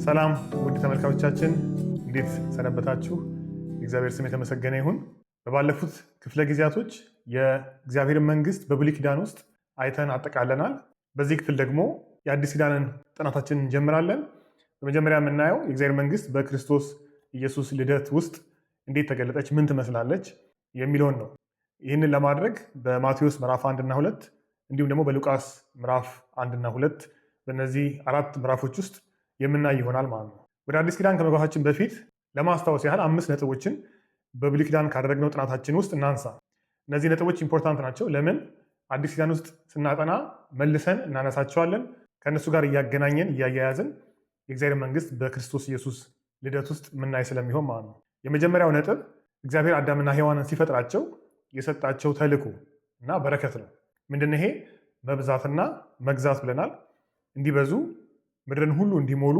ሰላም ውድ ተመልካቾቻችን እንዴት ሰነበታችሁ? የእግዚአብሔር ስም የተመሰገነ ይሁን። በባለፉት ክፍለ ጊዜያቶች የእግዚአብሔርን መንግስት በብሉይ ኪዳን ውስጥ አይተን አጠቃለናል። በዚህ ክፍል ደግሞ የአዲስ ኪዳንን ጥናታችንን እንጀምራለን። በመጀመሪያ የምናየው የእግዚአብሔር መንግስት በክርስቶስ ኢየሱስ ልደት ውስጥ እንዴት ተገለጠች፣ ምን ትመስላለች የሚለውን ነው። ይህንን ለማድረግ በማቴዎስ ምዕራፍ 1 እና 2 እንዲሁም ደግሞ በሉቃስ ምዕራፍ 1 እና 2 በእነዚህ 4 ምዕራፎች ውስጥ የምናይ ይሆናል ማለት ነው። ወደ አዲስ ኪዳን ከመግባታችን በፊት ለማስታወስ ያህል 5 ነጥቦችን በብሉይ ኪዳን ካደረግነው ጥናታችን ውስጥ እናንሳ። እነዚህ ነጥቦች ኢምፖርታንት ናቸው። ለምን? አዲስ ኪዳን ውስጥ ስናጠና መልሰን እናነሳቸዋለን። ከእነሱ ጋር እያገናኘን እያያያዝን የእግዚአብሔር መንግስት በክርስቶስ ኢየሱስ ልደት ውስጥ የምናይ ስለሚሆን ማለት ነው። የመጀመሪያው ነጥብ እግዚአብሔር አዳምና ሔዋንን ሲፈጥራቸው የሰጣቸው ተልዕኮ እና በረከት ነው። ምንድን ነው ይሄ? መብዛትና መግዛት ብለናል። እንዲበዙ ምድርን ሁሉ እንዲሞሉ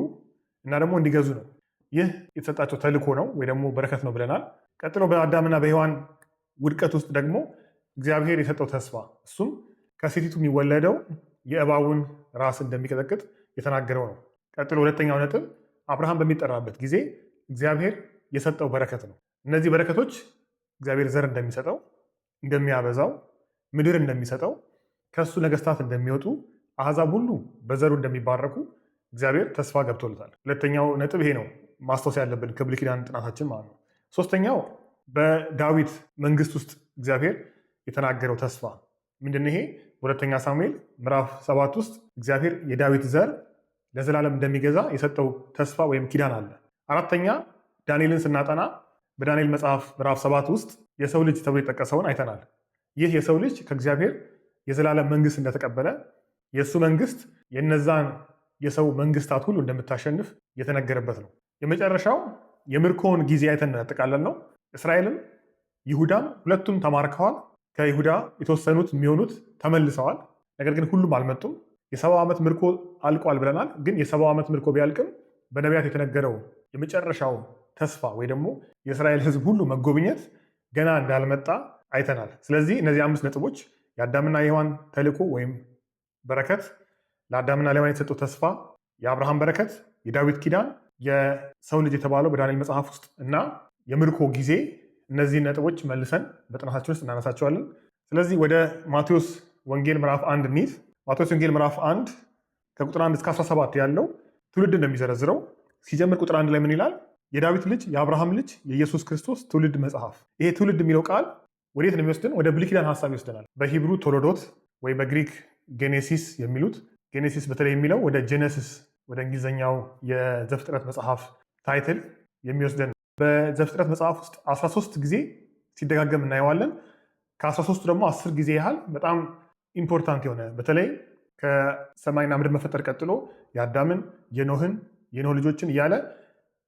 እና ደግሞ እንዲገዙ ነው። ይህ የተሰጣቸው ተልዕኮ ነው ወይ ደግሞ በረከት ነው ብለናል። ቀጥሎ በአዳምና በሔዋን ውድቀት ውስጥ ደግሞ እግዚአብሔር የሰጠው ተስፋ፣ እሱም ከሴቲቱ የሚወለደው የእባቡን ራስ እንደሚቀጠቅጥ የተናገረው ነው። ቀጥሎ ሁለተኛው ነጥብ አብርሃም በሚጠራበት ጊዜ እግዚአብሔር የሰጠው በረከት ነው። እነዚህ በረከቶች እግዚአብሔር ዘር እንደሚሰጠው፣ እንደሚያበዛው፣ ምድር እንደሚሰጠው፣ ከእሱ ነገስታት እንደሚወጡ፣ አሕዛብ ሁሉ በዘሩ እንደሚባረኩ እግዚአብሔር ተስፋ ገብቶለታል። ሁለተኛው ነጥብ ይሄ ነው ማስታወስ ያለብን ከብሉይ ኪዳን ጥናታችን ማለት ነው። ሶስተኛው በዳዊት መንግስት ውስጥ እግዚአብሔር የተናገረው ተስፋ ምንድን ነው? ይሄ በሁለተኛ ሳሙኤል ምዕራፍ 7 ውስጥ እግዚአብሔር የዳዊት ዘር ለዘላለም እንደሚገዛ የሰጠው ተስፋ ወይም ኪዳን አለ። አራተኛ ዳንኤልን ስናጠና በዳንኤል መጽሐፍ ምዕራፍ 7 ውስጥ የሰው ልጅ ተብሎ የጠቀሰውን አይተናል። ይህ የሰው ልጅ ከእግዚአብሔር የዘላለም መንግስት እንደተቀበለ፣ የእሱ መንግስት የነዛን የሰው መንግስታት ሁሉ እንደምታሸንፍ የተነገረበት ነው። የመጨረሻው የምርኮውን ጊዜ አይተን እናጠቃለን ነው። እስራኤልም ይሁዳም ሁለቱም ተማርከዋል። ከይሁዳ የተወሰኑት የሚሆኑት ተመልሰዋል። ነገር ግን ሁሉም አልመጡም። የ70 ዓመት ምርኮ አልቋል ብለናል። ግን የ70 ዓመት ምርኮ ቢያልቅም በነቢያት የተነገረው የመጨረሻው ተስፋ ወይ ደግሞ የእስራኤል ህዝብ ሁሉ መጎብኘት ገና እንዳልመጣ አይተናል። ስለዚህ እነዚህ 5 ነጥቦች የአዳምና የሔዋን ተልዕኮ ወይም በረከት፣ ለአዳምና ለሔዋን የተሰጠው ተስፋ፣ የአብርሃም በረከት፣ የዳዊት ኪዳን፣ የሰው ልጅ የተባለው በዳንኤል መጽሐፍ ውስጥ እና የምርኮ ጊዜ፣ እነዚህ ነጥቦች መልሰን በጥናታችን ውስጥ እናነሳቸዋለን። ስለዚህ ወደ ማቴዎስ ወንጌል ምዕራፍ 1 እንሂድ። ማቴዎስ ወንጌል ምዕራፍ 1 ከቁጥር 1 እስከ 17 ያለው ትውልድ እንደሚዘረዝረው ሲጀምር ቁጥር 1 ላይ ምን ይላል? የዳዊት ልጅ የአብርሃም ልጅ የኢየሱስ ክርስቶስ ትውልድ መጽሐፍ። ይሄ ትውልድ የሚለው ቃል ወዴት ነው የሚወስድን? ወደ ብሉይ ኪዳን ሀሳብ ይወስደናል። በሂብሩ ቶሎዶት ወይ በግሪክ ጌኔሲስ የሚሉት፣ ጌኔሲስ በተለይ የሚለው ወደ ጄኔሲስ ወደ እንግሊዝኛው የዘፍጥረት መጽሐፍ ታይትል የሚወስደን። በዘፍጥረት መጽሐፍ ውስጥ 13 ጊዜ ሲደጋገም እናየዋለን። ከ13ቱ ደግሞ 10 ጊዜ ያህል በጣም ኢምፖርታንት የሆነ በተለይ ከሰማይና ምድር መፈጠር ቀጥሎ የአዳምን የኖህ ልጆችን እያለ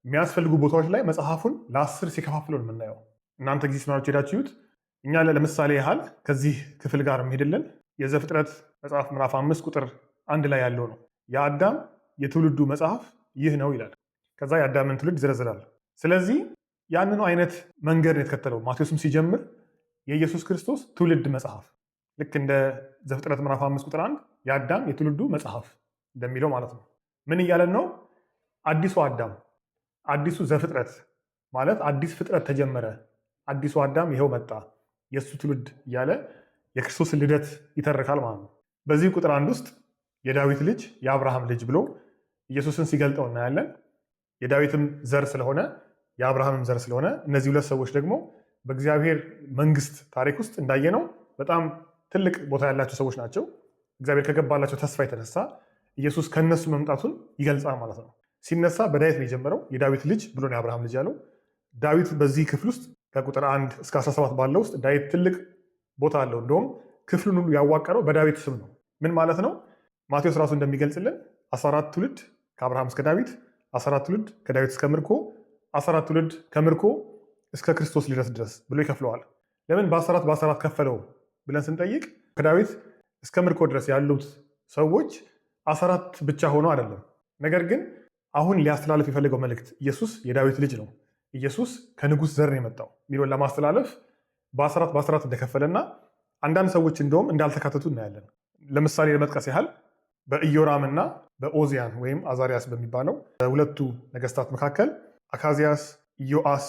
የሚያስፈልጉ ቦታዎች ላይ መጽሐፉን ለ10 ሲከፋፍለው የምናየው። እናንተ ጊዜ ሲኖራችሁ ሄዳችሁት። እኛ ለምሳሌ ያህል ከዚህ ክፍል ጋር የሚሄድልን የዘፍጥረት መጽሐፍ ምዕራፍ 5 ቁጥር 1 ላይ ያለው ነው። የአዳም የትውልዱ መጽሐፍ ይህ ነው ይላል። ከዛ የአዳምን ትውልድ ይዘረዝራል። ስለዚህ ያንኑ አይነት መንገድ ነው የተከተለው። ማቴዎስም ሲጀምር የኢየሱስ ክርስቶስ ትውልድ መጽሐፍ ልክ እንደ ዘፍጥረት ምዕራፍ 5 ቁጥር 1 የአዳም የትውልዱ መጽሐፍ እንደሚለው ማለት ነው። ምን እያለን ነው? አዲሱ አዳም፣ አዲሱ ዘፍጥረት ማለት አዲስ ፍጥረት ተጀመረ፣ አዲሱ አዳም ይኸው መጣ፣ የእሱ ትውልድ እያለ የክርስቶስ ልደት ይተርካል ማለት ነው። በዚህ ቁጥር 1 ውስጥ የዳዊት ልጅ የአብርሃም ልጅ ብሎ ኢየሱስን ሲገልጠው እናያለን። የዳዊትም ዘር ስለሆነ የአብርሃምም ዘር ስለሆነ እነዚህ ሁለት ሰዎች ደግሞ በእግዚአብሔር መንግስት ታሪክ ውስጥ እንዳየነው በጣም ትልቅ ቦታ ያላቸው ሰዎች ናቸው። እግዚአብሔር ከገባላቸው ተስፋ የተነሳ ኢየሱስ ከነሱ መምጣቱን ይገልጻል ማለት ነው። ሲነሳ በዳዊት ነው የጀመረው። የዳዊት ልጅ ብሎ ነው የአብርሃም ልጅ ያለው። ዳዊት በዚህ ክፍል ውስጥ ከቁጥር 1 እስከ 17 ባለው ውስጥ ዳዊት ትልቅ ቦታ አለው። እንደውም ክፍሉን ሁሉ ያዋቀረው በዳዊት ስም ነው። ምን ማለት ነው? ማቴዎስ ራሱ እንደሚገልጽልን 14 ትውልድ ከአብርሃም እስከ ዳዊት፣ 14 ትውልድ ከዳዊት እስከ ምርኮ፣ 14 ትውልድ ከምርኮ እስከ ክርስቶስ ልደት ድረስ ብሎ ይከፍለዋል። ለምን በ14 ከፈለው ብለን ስንጠይቅ ከዳዊት እስከ ምርኮ ድረስ ያሉት ሰዎች 14 ብቻ ሆኖ አይደለም። ነገር ግን አሁን ሊያስተላልፍ የፈለገው መልእክት ኢየሱስ የዳዊት ልጅ ነው፣ ኢየሱስ ከንጉሥ ዘር ነው የመጣው የሚለውን ለማስተላለፍ በ14 እንደከፈለና አንዳንድ ሰዎች እንደውም እንዳልተካተቱ እናያለን። ለምሳሌ ለመጥቀስ ያህል በኢዮራም እና በኦዚያን ወይም አዛሪያስ በሚባለው በሁለቱ ነገስታት መካከል አካዚያስ፣ ኢዮአስ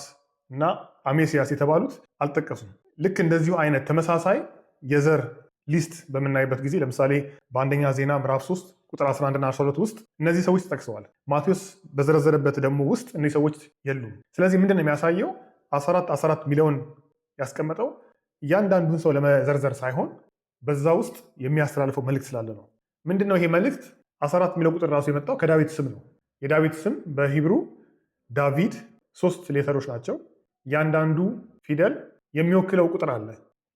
እና አሜሲያስ የተባሉት አልጠቀሱም። ልክ እንደዚሁ አይነት ተመሳሳይ የዘር ሊስት በምናይበት ጊዜ ለምሳሌ በአንደኛ ዜና ምዕራፍ 3 ቁጥር 11 እና 12 ውስጥ እነዚህ ሰዎች ተጠቅሰዋል። ማቴዎስ በዘረዘረበት ደግሞ ውስጥ እነዚህ ሰዎች የሉም። ስለዚህ ምንድን ነው የሚያሳየው? 14 ሚሊዮን ያስቀመጠው እያንዳንዱን ሰው ለመዘርዘር ሳይሆን በዛ ውስጥ የሚያስተላልፈው መልእክት ስላለ ነው። ምንድን ነው ይሄ መልእክት? 14 ሚሊዮን ቁጥር ራሱ የመጣው ከዳዊት ስም ነው። የዳዊት ስም በሂብሩ ዳቪድ 3 ሌተሮች ናቸው። እያንዳንዱ ፊደል የሚወክለው ቁጥር አለ።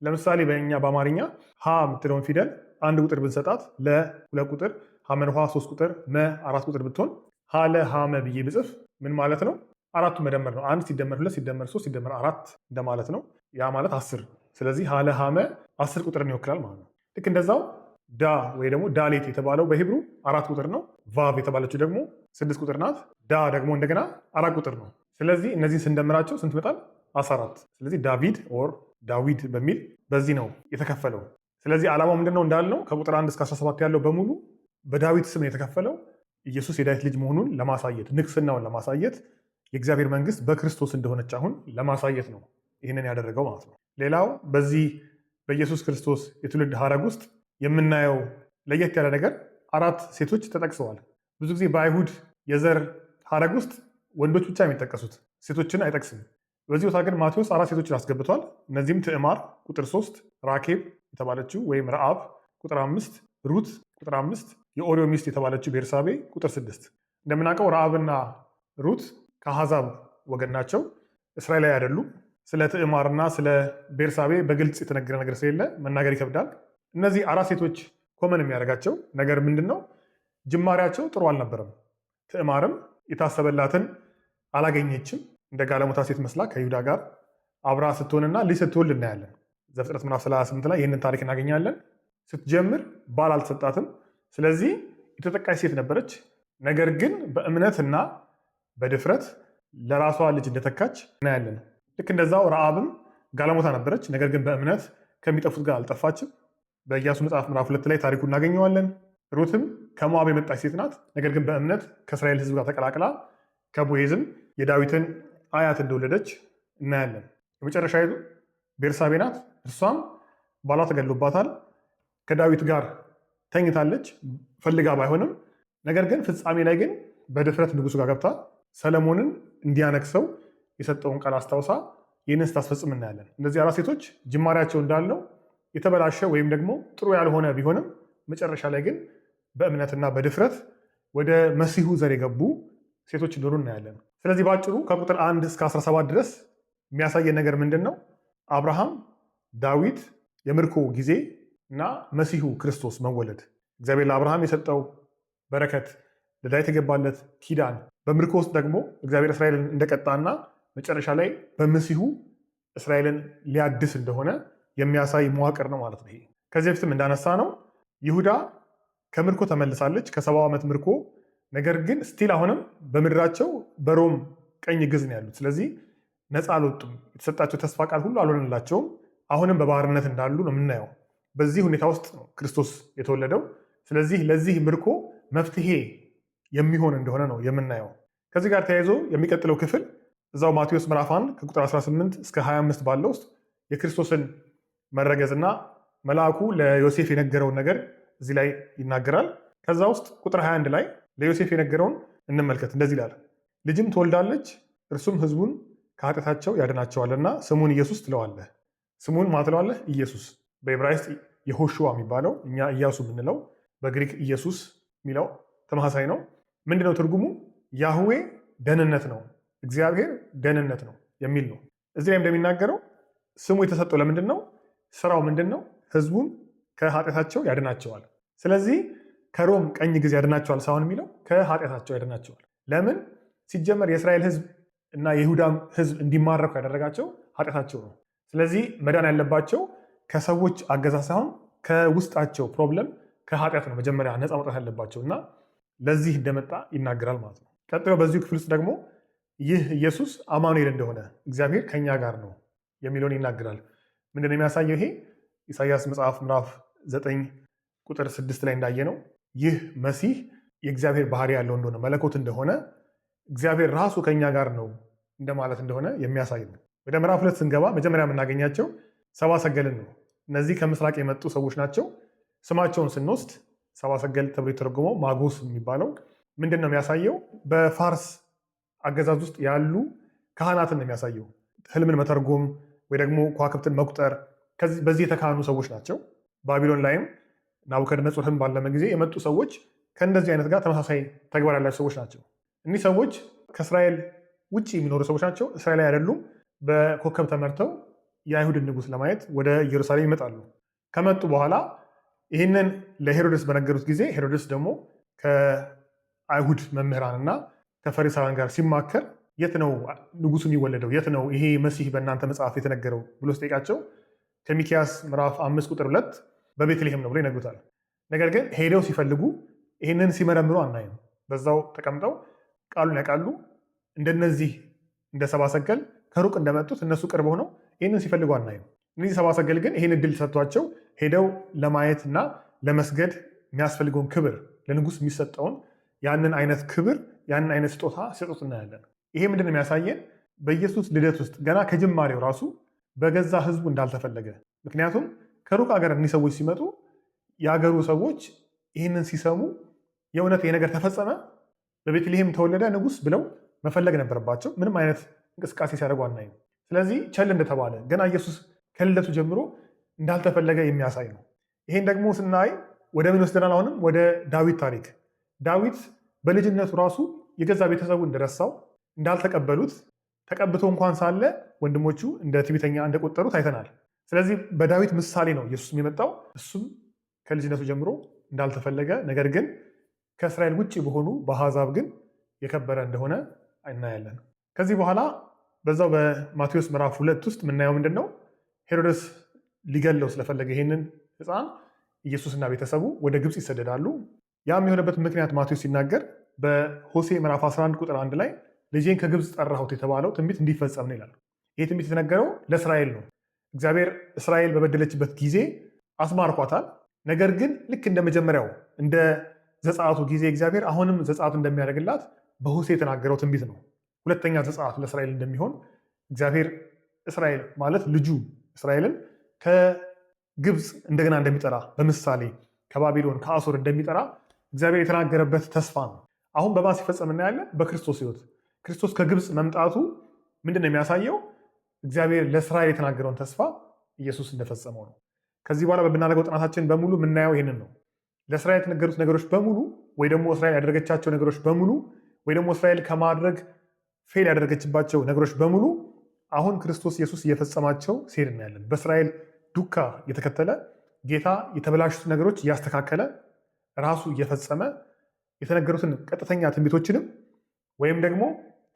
ለምሳሌ በእኛ በአማርኛ ሀ የምትለውን ፊደል አንድ ቁጥር ብንሰጣት ለ2 ቁጥር፣ ሀመንኋ 3 ቁጥር፣ መ 4 ቁጥር ብትሆን ሀለ ሀመ ብዬ ብጽፍ ምን ማለት ነው? አራቱ መደመር ነው። 1 ሲደመር 2 ሲደመር 3 ሲደመር 4 እንደማለት ነው። ያ ማለት 10። ስለዚህ ሀለ ሀመ 10 ቁጥርን ይወክላል ማለት ነው። ልክ እንደዛው ዳ ወይ ደግሞ ዳሌት የተባለው በሂብሩ 4 ቁጥር ነው። ቫቭ የተባለችው ደግሞ 6 ቁጥር ናት። ዳ ደግሞ እንደገና 4 ቁጥር ነው። ስለዚህ እነዚህን ስንደምራቸው ስንት ይመጣል? 14። ስለዚህ ዳቪድ ኦር ዳዊድ በሚል በዚህ ነው የተከፈለው። ስለዚህ ዓላማው ምንድነው እንዳልነው ከቁጥር 1 እስከ 17 ያለው በሙሉ በዳዊት ስም የተከፈለው ኢየሱስ የዳዊት ልጅ መሆኑን ለማሳየት፣ ንግስናውን ለማሳየት፣ የእግዚአብሔር መንግስት በክርስቶስ እንደሆነች አሁን ለማሳየት ነው ይህንን ያደረገው ማለት ነው። ሌላው በዚህ በኢየሱስ ክርስቶስ የትውልድ ሐረግ ውስጥ የምናየው ለየት ያለ ነገር 4 ሴቶች ተጠቅሰዋል። ብዙ ጊዜ በአይሁድ የዘር ሐረግ ውስጥ ወንዶች ብቻ የሚጠቀሱት ሴቶችን አይጠቅስም። በዚህ ቦታ ግን ማቴዎስ 4 ሴቶችን አስገብቷል። እነዚህም ትዕማር ቁጥር 3፣ ራኬብ የተባለችው ወይም ረአብ ቁጥር 5፣ ሩት ቁጥር 5፣ የኦሪዮ ሚስት የተባለችው ቤርሳቤ ቁጥር 6። እንደምናውቀው ረአብና ሩት ከአሕዛብ ወገን ናቸው፣ እስራኤላዊ አይደሉም። ስለ ትዕማርና ስለ ቤርሳቤ በግልጽ የተነገረ ነገር ስለሌለ መናገር ይከብዳል። እነዚህ 4 ሴቶች ኮመን የሚያደርጋቸው ነገር ምንድን ነው? ጅማሬያቸው ጥሩ አልነበረም። ትዕማርም የታሰበላትን አላገኘችም። እንደ ጋለሞታ ሴት መስላ ከይሁዳ ጋር አብራ ስትሆንና ልጅ ስትወልድ እናያለን። ዘፍጥረት ምዕራፍ 38 ላይ ይህንን ታሪክ እናገኛለን። ስትጀምር ባል አልተሰጣትም። ስለዚህ የተጠቃች ሴት ነበረች። ነገር ግን በእምነትና በድፍረት ለራሷ ልጅ እንደተካች እናያለን። ልክ እንደዛው ረአብም ጋለሞታ ነበረች። ነገር ግን በእምነት ከሚጠፉት ጋር አልጠፋችም። በኢያሱ መጽሐፍ ምዕራፍ 2 ላይ ታሪኩ እናገኘዋለን። ሩትም ከሞዓብ የመጣች ሴት ናት። ነገር ግን በእምነት ከእስራኤል ሕዝብ ጋር ተቀላቅላ ከቦዔዝም የዳዊትን አያት እንደወለደች እናያለን። የመጨረሻይቱ ቤርሳቤ ናት። እርሷም ባሏ ተገድሎባታል። ከዳዊት ጋር ተኝታለች ፈልጋ ባይሆንም፣ ነገር ግን ፍጻሜ ላይ ግን በድፍረት ንጉሱ ጋር ገብታ ሰለሞንን እንዲያነግሰው የሰጠውን ቃል አስታውሳ ይህንን ስታስፈጽም እናያለን። እነዚህ 4 ሴቶች ጅማሬያቸው እንዳለው የተበላሸ ወይም ደግሞ ጥሩ ያልሆነ ቢሆንም መጨረሻ ላይ ግን በእምነትና በድፍረት ወደ መሲሁ ዘር የገቡ ሴቶች እንደሆኑ እናያለን። ስለዚህ በአጭሩ ከቁጥር 1 እስከ 17 ድረስ የሚያሳየን ነገር ምንድን ነው? አብርሃም፣ ዳዊት፣ የምርኮ ጊዜ እና መሲሁ ክርስቶስ መወለድ፣ እግዚአብሔር ለአብርሃም የሰጠው በረከት፣ ለዳዊት የገባለት ኪዳን፣ በምርኮ ውስጥ ደግሞ እግዚአብሔር እስራኤልን እንደቀጣና መጨረሻ ላይ በመሲሁ እስራኤልን ሊያድስ እንደሆነ የሚያሳይ መዋቅር ነው ማለት ነው። ይሄ ከዚህ በፊትም እንዳነሳ ነው ይሁዳ ከምርኮ ተመልሳለች፣ ከ70 ዓመት ምርኮ። ነገር ግን ስቲል አሁንም በምድራቸው በሮም ቀኝ ግዝ ነው ያሉት። ስለዚህ ነፃ አልወጡም። የተሰጣቸው ተስፋ ቃል ሁሉ አልሆነላቸውም። አሁንም በባርነት እንዳሉ ነው የምናየው። በዚህ ሁኔታ ውስጥ ነው ክርስቶስ የተወለደው። ስለዚህ ለዚህ ምርኮ መፍትሄ የሚሆን እንደሆነ ነው የምናየው። ከዚህ ጋር ተያይዞ የሚቀጥለው ክፍል እዛው ማቴዎስ ምዕራፍ 1 ከቁጥር 18 እስከ 25 ባለው ውስጥ የክርስቶስን መረገዝና መልአኩ ለዮሴፍ የነገረውን ነገር እዚህ ላይ ይናገራል። ከዛ ውስጥ ቁጥር 21 ላይ ለዮሴፍ የነገረውን እንመልከት። እንደዚህ ይላል፣ ልጅም ትወልዳለች፣ እርሱም ሕዝቡን ከኃጢአታቸው ያድናቸዋልና ስሙን ኢየሱስ ትለዋለህ። ስሙን ማ ትለዋለህ? ኢየሱስ። በዕብራይስጥ የሆሹዋ የሚባለው እኛ ኢያሱ የምንለው፣ በግሪክ ኢየሱስ የሚለው ተመሳሳይ ነው። ምንድነው ትርጉሙ? ያህዌ ደህንነት ነው፣ እግዚአብሔር ደህንነት ነው የሚል ነው። እዚህ ላይ እንደሚናገረው ስሙ የተሰጠው ለምንድን ነው? ስራው ምንድን ነው? ህዝቡን ከኃጢአታቸው ያድናቸዋል። ስለዚህ ከሮም ቀኝ ጊዜ ያድናቸዋል ሳይሆን የሚለው ከኃጢአታቸው ያድናቸዋል። ለምን? ሲጀመር የእስራኤል ህዝብ እና የይሁዳም ህዝብ እንዲማረኩ ያደረጋቸው ኃጢአታቸው ነው። ስለዚህ መዳን ያለባቸው ከሰዎች አገዛዝ ሳይሆን ከውስጣቸው ፕሮብለም ከኃጢአት ነው መጀመሪያ ነፃ መውጣት ያለባቸው እና ለዚህ እንደመጣ ይናገራል ማለት ነው። ቀጥሎ በዚሁ ክፍል ውስጥ ደግሞ ይህ ኢየሱስ አማኑኤል እንደሆነ እግዚአብሔር ከኛ ጋር ነው የሚለውን ይናገራል። ምንድነው የሚያሳየው? ይሄ ኢሳይያስ መጽሐፍ ምዕራፍ 9 ቁጥር 6 ላይ እንዳየ ነው ይህ መሲህ የእግዚአብሔር ባህሪ ያለው እንደሆነ መለኮት እንደሆነ እግዚአብሔር ራሱ ከኛ ጋር ነው እንደማለት እንደሆነ የሚያሳይ ነው። ወደ ምዕራፍ 2 ስንገባ መጀመሪያ የምናገኛቸው ሰብአ ሰገልን ነው። እነዚህ ከምስራቅ የመጡ ሰዎች ናቸው። ስማቸውን ስንወስድ ሰብአ ሰገል ተብሎ የተረጎመው ማጎስ የሚባለው ምንድን ነው የሚያሳየው? በፋርስ አገዛዝ ውስጥ ያሉ ካህናትን ነው የሚያሳየው። ህልምን መተርጎም ወይ ደግሞ ከዋክብትን መቁጠር በዚህ የተካኑ ሰዎች ናቸው። ባቢሎን ላይም ናቡከደነጾር ህልም ባለመ ጊዜ የመጡ ሰዎች ከእንደዚህ አይነት ጋር ተመሳሳይ ተግባር ያላቸው ሰዎች ናቸው። እኒህ ሰዎች ከእስራኤል ውጭ የሚኖሩ ሰዎች ናቸው። እስራኤል አይደሉም። በኮከብ ተመርተው የአይሁድን ንጉሥ ለማየት ወደ ኢየሩሳሌም ይመጣሉ። ከመጡ በኋላ ይህንን ለሄሮድስ በነገሩት ጊዜ ሄሮድስ ደግሞ ከአይሁድ መምህራንና ከፈሪሳውያን ጋር ሲማከር የት ነው ንጉሱ የሚወለደው? የት ነው ይሄ መሲህ በእናንተ መጽሐፍ የተነገረው ብሎ ሲጠይቃቸው ከሚክያስ ምዕራፍ 5 ቁጥር 2 በቤተልሔም ነው ብሎ ይነግሩታል። ነገር ግን ሄደው ሲፈልጉ ይህንን ሲመረምሩ አናይም። በዛው ተቀምጠው ቃሉን ያውቃሉ። እንደነዚህ እንደ ሰብአ ሰገል ከሩቅ እንደመጡት እነሱ ቅርብ ሆነው ይህንን ሲፈልጉ አናይም። እነዚህ ሰብአ ሰገል ግን ይህን እድል ሰጥቷቸው ሄደው ለማየት እና ለመስገድ የሚያስፈልገውን ክብር ለንጉስ የሚሰጠውን ያንን አይነት ክብር ያንን አይነት ስጦታ ሲሰጡት እናያለን። ይሄ ምንድን ነው የሚያሳየን? በኢየሱስ ልደት ውስጥ ገና ከጅማሬው ራሱ በገዛ ህዝቡ እንዳልተፈለገ። ምክንያቱም ከሩቅ ሀገር እኒህ ሰዎች ሲመጡ የሀገሩ ሰዎች ይህንን ሲሰሙ የእውነት የነገር ተፈጸመ፣ በቤተልሔም ተወለደ ንጉስ ብለው መፈለግ ነበረባቸው። ምንም አይነት እንቅስቃሴ ሲያደርጉ አናይም። ስለዚህ ቸል እንደተባለ ገና ኢየሱስ ከልደቱ ጀምሮ እንዳልተፈለገ የሚያሳይ ነው። ይሄን ደግሞ ስናይ ወደ ምን ወስደናል? አሁንም ወደ ዳዊት ታሪክ። ዳዊት በልጅነቱ ራሱ የገዛ ቤተሰቡ እንደረሳው እንዳልተቀበሉት ተቀብቶ እንኳን ሳለ ወንድሞቹ እንደ ትዕቢተኛ እንደቆጠሩት አይተናል። ስለዚህ በዳዊት ምሳሌ ነው ኢየሱስ የመጣው። እሱም ከልጅነቱ ጀምሮ እንዳልተፈለገ ነገር ግን ከእስራኤል ውጭ በሆኑ በአሕዛብ ግን የከበረ እንደሆነ እናያለን። ከዚህ በኋላ በዛው በማቴዎስ ምዕራፍ 2 ውስጥ የምናየው ምንድን ነው? ሄሮድስ ሊገለው ስለፈለገ ይህንን ሕፃን ኢየሱስና ቤተሰቡ ወደ ግብፅ ይሰደዳሉ። ያም የሆነበት ምክንያት ማቴዎስ ሲናገር በሆሴ ምዕራፍ 11 ቁጥር 1 ላይ ልጄን ከግብፅ ጠራሁት የተባለው ትንቢት እንዲፈጸም ነው ይላል። ይህ ትንቢት የተነገረው ለእስራኤል ነው። እግዚአብሔር እስራኤል በበደለችበት ጊዜ አስማርኳታል። ነገር ግን ልክ እንደ መጀመሪያው እንደ ዘጸአቱ ጊዜ እግዚአብሔር አሁንም ዘጸአቱ እንደሚያደርግላት በሆሴ የተናገረው ትንቢት ነው። ሁለተኛ ዘጸአት ለእስራኤል እንደሚሆን እግዚአብሔር እስራኤል ማለት ልጁ እስራኤልን ከግብፅ እንደገና እንደሚጠራ በምሳሌ ከባቢሎን ከአሶር እንደሚጠራ እግዚአብሔር የተናገረበት ተስፋ ነው። አሁን በማ ሲፈጸም እናያለን? በክርስቶስ ሕይወት ክርስቶስ ከግብፅ መምጣቱ ምንድን ነው የሚያሳየው? እግዚአብሔር ለእስራኤል የተናገረውን ተስፋ ኢየሱስ እንደፈጸመው ነው። ከዚህ በኋላ በምናደርገው ጥናታችን በሙሉ የምናየው ይህንን ነው። ለእስራኤል የተነገሩት ነገሮች በሙሉ ወይ ደግሞ እስራኤል ያደረገቻቸው ነገሮች በሙሉ ወይ ደግሞ እስራኤል ከማድረግ ፌል ያደረገችባቸው ነገሮች በሙሉ አሁን ክርስቶስ ኢየሱስ እየፈጸማቸው ሲሄድ እናያለን። በእስራኤል ዱካ የተከተለ ጌታ የተበላሹት ነገሮች እያስተካከለ ራሱ እየፈጸመ የተነገሩትን ቀጥተኛ ትንቢቶችንም ወይም ደግሞ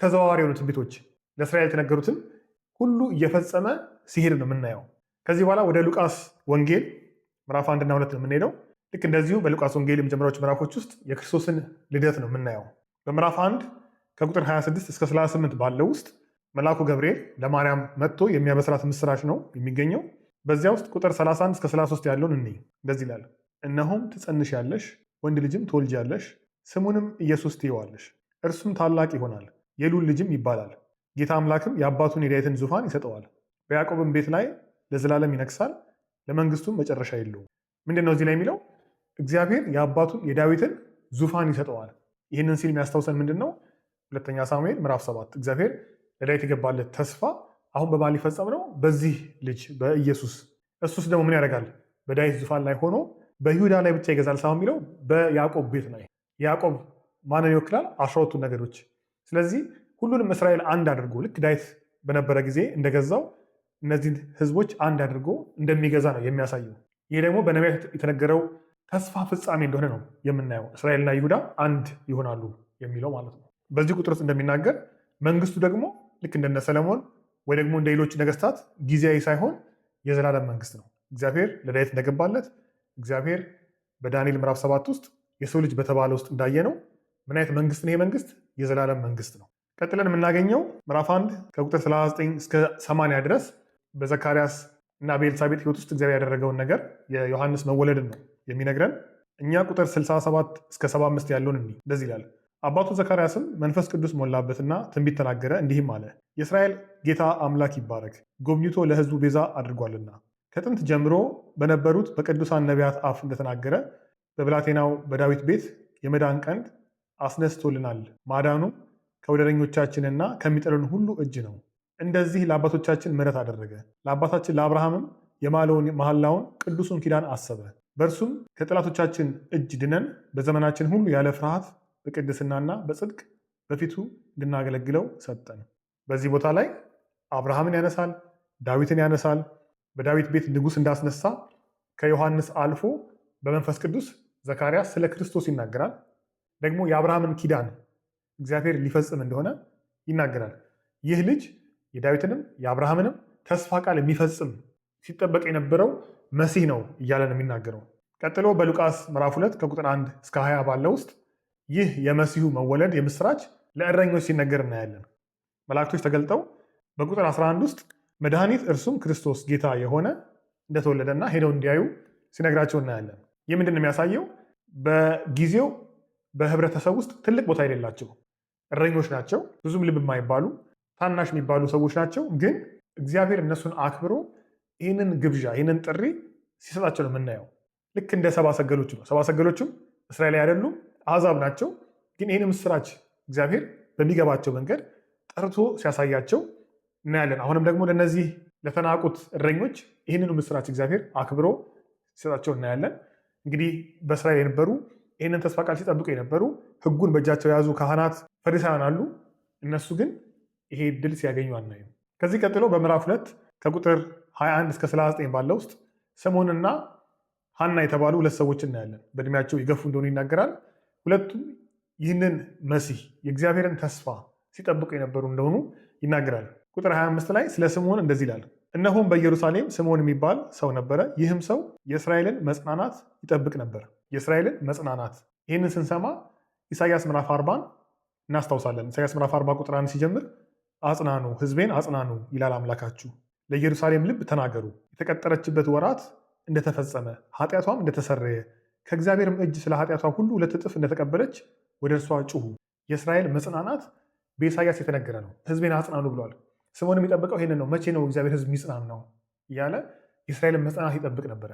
ተዘዋዋሪ የሆኑ ትንቢቶች ለእስራኤል የተነገሩትን ሁሉ እየፈጸመ ሲሄድ ነው የምናየው። ከዚህ በኋላ ወደ ሉቃስ ወንጌል ምዕራፍ 1 እና 2 ነው የምንሄደው። ልክ እንደዚሁ በሉቃስ ወንጌል የመጀመሪያዎቹ ምዕራፎች ውስጥ የክርስቶስን ልደት ነው የምናየው። በምዕራፍ 1 ከቁጥር 26 እስከ 38 ባለው ውስጥ መልአኩ ገብርኤል ለማርያም መጥቶ የሚያበስራት ምስራች ነው የሚገኘው። በዚያ ውስጥ ቁጥር 31 እስከ 33 ያለውን እንይ። እንደዚህ ይላል፣ እነሆም ትጸንሻለሽ፣ ወንድ ልጅም ትወልጃለሽ፣ ስሙንም ኢየሱስ ትይዋለሽ። እርሱም ታላቅ ይሆናል፣ የልዑል ልጅም ይባላል። ጌታ አምላክም የአባቱን የዳዊትን ዙፋን ይሰጠዋል፣ በያዕቆብም ቤት ላይ ለዘላለም ይነግሳል፣ ለመንግስቱም መጨረሻ የለውም። ምንድን ነው እዚህ ላይ የሚለው? እግዚአብሔር የአባቱን የዳዊትን ዙፋን ይሰጠዋል። ይህንን ሲል የሚያስታውሰን ምንድን ነው? ሁለተኛ ሳሙኤል ምዕራፍ 7 እግዚአብሔር ለዳዊት የገባለት ተስፋ አሁን በማን ሊፈጸም ነው? በዚህ ልጅ በኢየሱስ። እሱስ ደግሞ ምን ያደርጋል? በዳዊት ዙፋን ላይ ሆኖ በይሁዳ ላይ ብቻ ይገዛል ሳይሆን የሚለው በያዕቆብ ቤት ላይ። ያዕቆብ ማንን ይወክላል? 12ቱ ነገዶች። ስለዚህ ሁሉንም እስራኤል አንድ አድርጎ ልክ ዳዊት በነበረ ጊዜ እንደገዛው እነዚህን ህዝቦች አንድ አድርጎ እንደሚገዛ ነው የሚያሳየው። ይህ ደግሞ በነቢያት የተነገረው ተስፋ ፍጻሜ እንደሆነ ነው የምናየው። እስራኤልና ይሁዳ አንድ ይሆናሉ የሚለው ማለት ነው። በዚህ ቁጥር ውስጥ እንደሚናገር መንግስቱ ደግሞ ልክ እንደነ ሰለሞን ወይ ደግሞ እንደ ሌሎች ነገስታት ጊዜያዊ ሳይሆን የዘላለም መንግስት ነው። እግዚአብሔር ለዳዊት እንደገባለት እግዚአብሔር በዳንኤል ምዕራፍ 7 ውስጥ የሰው ልጅ በተባለ ውስጥ እንዳየ ነው ምን አይነት መንግስት ነው? ይሄ መንግስት የዘላለም መንግስት ነው። ቀጥለን የምናገኘው ምዕራፍ 1 ከቁጥር 39 እስከ 80 ድረስ በዘካርያስ እና በኤልሳቤጥ ህይወት ውስጥ እግዚአብሔር ያደረገውን ነገር የዮሐንስ መወለድን ነው የሚነግረን። እኛ ቁጥር 67 እስከ 75 ያለውን እንደዚህ ይላል። አባቱ ዘካርያስም መንፈስ ቅዱስ ሞላበትና ትንቢት ተናገረ፣ እንዲህም አለ። የእስራኤል ጌታ አምላክ ይባረክ፣ ጎብኝቶ ለሕዝቡ ቤዛ አድርጓልና ከጥንት ጀምሮ በነበሩት በቅዱሳን ነቢያት አፍ እንደተናገረ በብላቴናው በዳዊት ቤት የመዳን ቀንድ አስነስቶልናል። ማዳኑም ከወደረኞቻችንና ከሚጠሉን ሁሉ እጅ ነው። እንደዚህ ለአባቶቻችን ምሕረት አደረገ። ለአባታችን ለአብርሃምም የማለውን መሐላውን ቅዱሱን ኪዳን አሰበ። በእርሱም ከጠላቶቻችን እጅ ድነን በዘመናችን ሁሉ ያለ ፍርሃት በቅድስናና በጽድቅ በፊቱ እንድናገለግለው ሰጠን። በዚህ ቦታ ላይ አብርሃምን ያነሳል፣ ዳዊትን ያነሳል። በዳዊት ቤት ንጉሥ እንዳስነሳ ከዮሐንስ አልፎ በመንፈስ ቅዱስ ዘካርያስ ስለ ክርስቶስ ይናገራል። ደግሞ የአብርሃምን ኪዳን እግዚአብሔር ሊፈጽም እንደሆነ ይናገራል። ይህ ልጅ የዳዊትንም የአብርሃምንም ተስፋ ቃል የሚፈጽም ሲጠበቅ የነበረው መሲህ ነው እያለ ነው የሚናገረው። ቀጥሎ በሉቃስ ምዕራፍ 2 ከቁጥር 1 እስከ 20 ባለው ውስጥ ይህ የመሲሁ መወለድ የምስራች ለእረኞች ሲነገር እናያለን። መላእክቶች ተገልጠው በቁጥር 11 ውስጥ መድኃኒት እርሱም ክርስቶስ ጌታ የሆነ እንደተወለደና ሄደው እንዲያዩ ሲነግራቸው እናያለን። ይህ ምንድን ነው የሚያሳየው? በጊዜው በህብረተሰብ ውስጥ ትልቅ ቦታ የሌላቸው እረኞች ናቸው። ብዙም ልብ የማይባሉ ታናሽ የሚባሉ ሰዎች ናቸው። ግን እግዚአብሔር እነሱን አክብሮ ይህንን ግብዣ ይህንን ጥሪ ሲሰጣቸው ነው የምናየው። ልክ እንደ ሰብአ ሰገሎች ነው። ሰብአ ሰገሎችም እስራኤላዊ አይደሉም፣ አሕዛብ ናቸው። ግን ይህን ምስራች እግዚአብሔር በሚገባቸው መንገድ ጠርቶ ሲያሳያቸው እናያለን። አሁንም ደግሞ ለነዚህ ለተናቁት እረኞች ይህንኑ ምስራች እግዚአብሔር አክብሮ ሲሰጣቸው እናያለን። እንግዲህ በእስራኤል የነበሩ ይህንን ተስፋ ቃል ሲጠብቁ የነበሩ ሕጉን በእጃቸው የያዙ ካህናት፣ ፈሪሳውያን አሉ። እነሱ ግን ይሄ ድል ሲያገኙ አናይም። ከዚህ ቀጥሎ በምዕራፍ 2 ከቁጥር 21 እስከ 39 ባለው ውስጥ ስምዖንና ሐና የተባሉ ሁለት ሰዎች እናያለን። በእድሜያቸው የገፉ እንደሆኑ ይናገራል። ሁለቱም ይህንን መሲህ የእግዚአብሔርን ተስፋ ሲጠብቁ የነበሩ እንደሆኑ ይናገራል። ቁጥር 25 ላይ ስለ ስምዖን እንደዚህ ይላል። እነሆም በኢየሩሳሌም ስምዖን የሚባል ሰው ነበረ። ይህም ሰው የእስራኤልን መጽናናት ይጠብቅ ነበር። የእስራኤልን መጽናናት። ይህንን ስንሰማ ኢሳያስ ምዕራፍ 40 እናስታውሳለን። ኢሳያስ ምዕራፍ 40 ቁጥር 1 ሲጀምር አጽናኑ፣ ሕዝቤን አጽናኑ ይላል አምላካችሁ። ለኢየሩሳሌም ልብ ተናገሩ፣ የተቀጠረችበት ወራት እንደተፈጸመ ኃጢአቷም እንደተሰረየ ከእግዚአብሔርም እጅ ስለ ኃጢአቷ ሁሉ 2 እጥፍ እንደተቀበለች ወደ እርሷ ጩሁ። የእስራኤል መጽናናት በኢሳያስ የተነገረ ነው። ሕዝቤን አጽናኑ ብሏል። ስምዖን የሚጠብቀው ይህንን ነው። መቼ ነው እግዚአብሔር ሕዝብ የሚጽናናው እያለ የእስራኤልን መጽናናት ይጠብቅ ነበረ።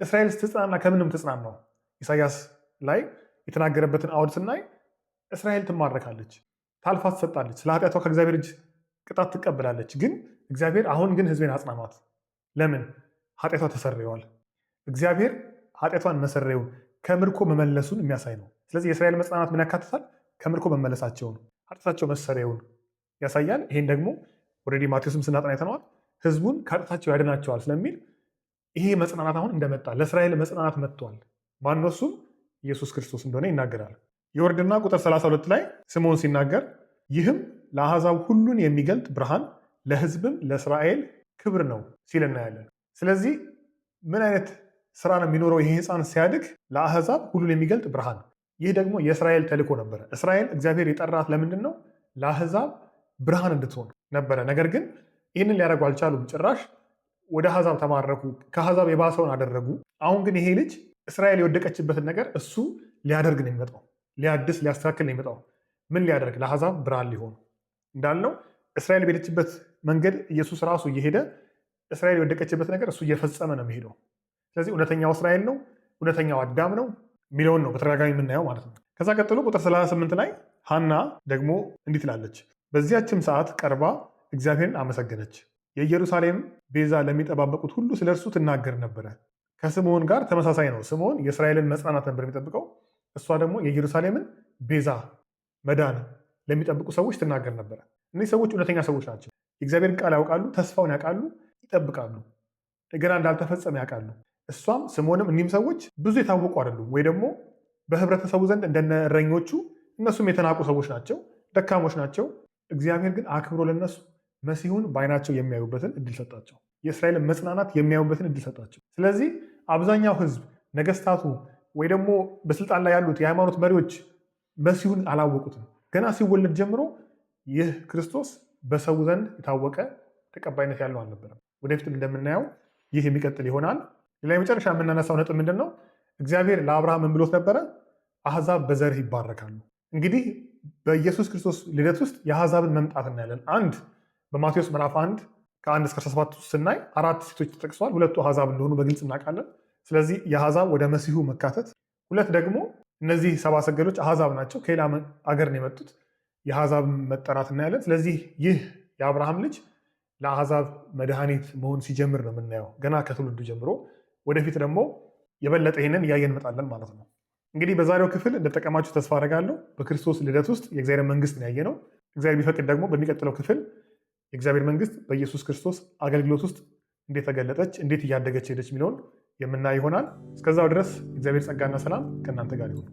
እስራኤል ስትጽናና ከምንም ትጽናናው? ኢሳያስ ላይ የተናገረበትን አውድ ስናይ እስራኤል ትማረካለች፣ ታልፋ ትሰጣለች፣ ስለ ኃጢአቷ ከእግዚአብሔር እጅ ቅጣት ትቀበላለች። ግን እግዚአብሔር አሁን ግን ሕዝቤን አጽናኗት። ለምን? ኃጢአቷ ተሰርየዋል። እግዚአብሔር ኃጢአቷን መሰረዩን ከምርኮ መመለሱን የሚያሳይ ነው። ስለዚህ የእስራኤል መጽናናት ምን ያካትታል? ከምርኮ መመለሳቸውን፣ ኃጢአታቸው መሰረዩን ያሳያል። ይህን ደግሞ ኦልሬዲ ማቴዎስም ስናጠና አይተነዋል። ሕዝቡን ከኃጢአታቸው ያድናቸዋል ስለሚል ይሄ መጽናናት አሁን እንደመጣ ለእስራኤል መጽናናት መጥቷል። ማነው? እሱም ኢየሱስ ክርስቶስ እንደሆነ ይናገራል። የወርድና ቁጥር 32 ላይ ስምዖን ሲናገር ይህም ለአሕዛብ ሁሉን የሚገልጥ ብርሃን ለሕዝብም ለእስራኤል ክብር ነው ሲል እናያለን። ስለዚህ ምን አይነት ስራ ነው የሚኖረው ይሄ ሕፃን ሲያድግ? ለአሕዛብ ሁሉን የሚገልጥ ብርሃን። ይህ ደግሞ የእስራኤል ተልእኮ ነበረ። እስራኤል እግዚአብሔር የጠራት ለምንድን ነው? ለአሕዛብ ብርሃን እንድትሆን ነበረ። ነገር ግን ይህንን ሊያደርጉ አልቻሉም። ጭራሽ ወደ አሕዛብ ተማረኩ፣ ከአሕዛብ የባሰውን አደረጉ። አሁን ግን ይሄ ልጅ እስራኤል የወደቀችበትን ነገር እሱ ሊያደርግ ነው የሚመጣው፣ ሊያድስ ሊያስተካክል ነው የሚመጣው። ምን ሊያደርግ? ለአሕዛብ ብርሃን ሊሆን እንዳልነው እስራኤል በሄደችበት መንገድ ኢየሱስ ራሱ እየሄደ እስራኤል የወደቀችበት ነገር እሱ እየፈጸመ ነው የሚሄደው። ስለዚህ እውነተኛው እስራኤል ነው፣ እውነተኛው አዳም ነው የሚለውን ነው በተደጋጋሚ የምናየው ማለት ነው። ከዛ ቀጥሎ ቁጥር 38 ላይ ሐና ደግሞ እንዲህ ትላለች። በዚያችም ሰዓት ቀርባ እግዚአብሔርን አመሰገነች። የኢየሩሳሌም ቤዛ ለሚጠባበቁት ሁሉ ስለ እርሱ ትናገር ነበረ። ከስምዖን ጋር ተመሳሳይ ነው። ስምዖን የእስራኤልን መጽናናት ነበር የሚጠብቀው። እሷ ደግሞ የኢየሩሳሌምን ቤዛ መዳን ለሚጠብቁ ሰዎች ትናገር ነበረ። እነዚህ ሰዎች እውነተኛ ሰዎች ናቸው። የእግዚአብሔርን ቃል ያውቃሉ፣ ተስፋውን ያውቃሉ፣ ይጠብቃሉ፣ ገና እንዳልተፈጸመ ያውቃሉ። እሷም ስምዖንም እኒህም ሰዎች ብዙ የታወቁ አይደሉም፣ ወይ ደግሞ በህብረተሰቡ ዘንድ እንደነ እረኞቹ እነሱም የተናቁ ሰዎች ናቸው፣ ደካሞች ናቸው። እግዚአብሔር ግን አክብሮ ለነሱ መሲሁን በዓይናቸው የሚያዩበትን እድል ሰጣቸው። የእስራኤልን መጽናናት የሚያዩበትን እድል ሰጣቸው። ስለዚህ አብዛኛው ህዝብ፣ ነገስታቱ ወይ ደግሞ በስልጣን ላይ ያሉት የሃይማኖት መሪዎች መሲሁን አላወቁትም። ገና ሲወለድ ጀምሮ ይህ ክርስቶስ በሰው ዘንድ የታወቀ ተቀባይነት ያለው አልነበረም። ወደፊትም እንደምናየው ይህ የሚቀጥል ይሆናል። ሌላ የመጨረሻ የምናነሳው ነጥብ ምንድን ነው? እግዚአብሔር ለአብርሃም ምን ብሎት ነበረ? አሕዛብ በዘርህ ይባረካሉ። እንግዲህ በኢየሱስ ክርስቶስ ልደት ውስጥ የአሕዛብን መምጣት እናያለን። አንድ በማቴዎስ ምዕራፍ 1 ከ1 እስከ 17 ስናይ 4 ሴቶች ተጠቅሰዋል። 2ቱ አሕዛብ እንደሆኑ በግልጽ እናውቃለን። ስለዚህ የአሕዛብ ወደ መሲሁ መካተት። 2 ደግሞ እነዚህ ሰብአ ሰገሎች አሕዛብ ናቸው፣ ከሌላ አገር ነው የመጡት። የአሕዛብ መጠራት እናያለን። ስለዚህ ይህ የአብርሃም ልጅ ለአሕዛብ መድኃኒት መሆን ሲጀምር ነው የምናየው፣ ገና ከትውልዱ ጀምሮ። ወደፊት ደግሞ የበለጠ ይህንን እያየን እንመጣለን ማለት ነው። እንግዲህ በዛሬው ክፍል እንደጠቀማችሁ ተስፋ አደርጋለሁ። በክርስቶስ ልደት ውስጥ የእግዚአብሔር መንግስት ነው ያየነው። እግዚአብሔር ቢፈቅድ ደግሞ በሚቀጥለው ክፍል የእግዚአብሔር መንግስት በኢየሱስ ክርስቶስ አገልግሎት ውስጥ እንዴት ተገለጠች፣ እንዴት እያደገች ሄደች የሚለውን የምናይ ይሆናል። እስከዛው ድረስ እግዚአብሔር ጸጋና ሰላም ከእናንተ ጋር ይሁን።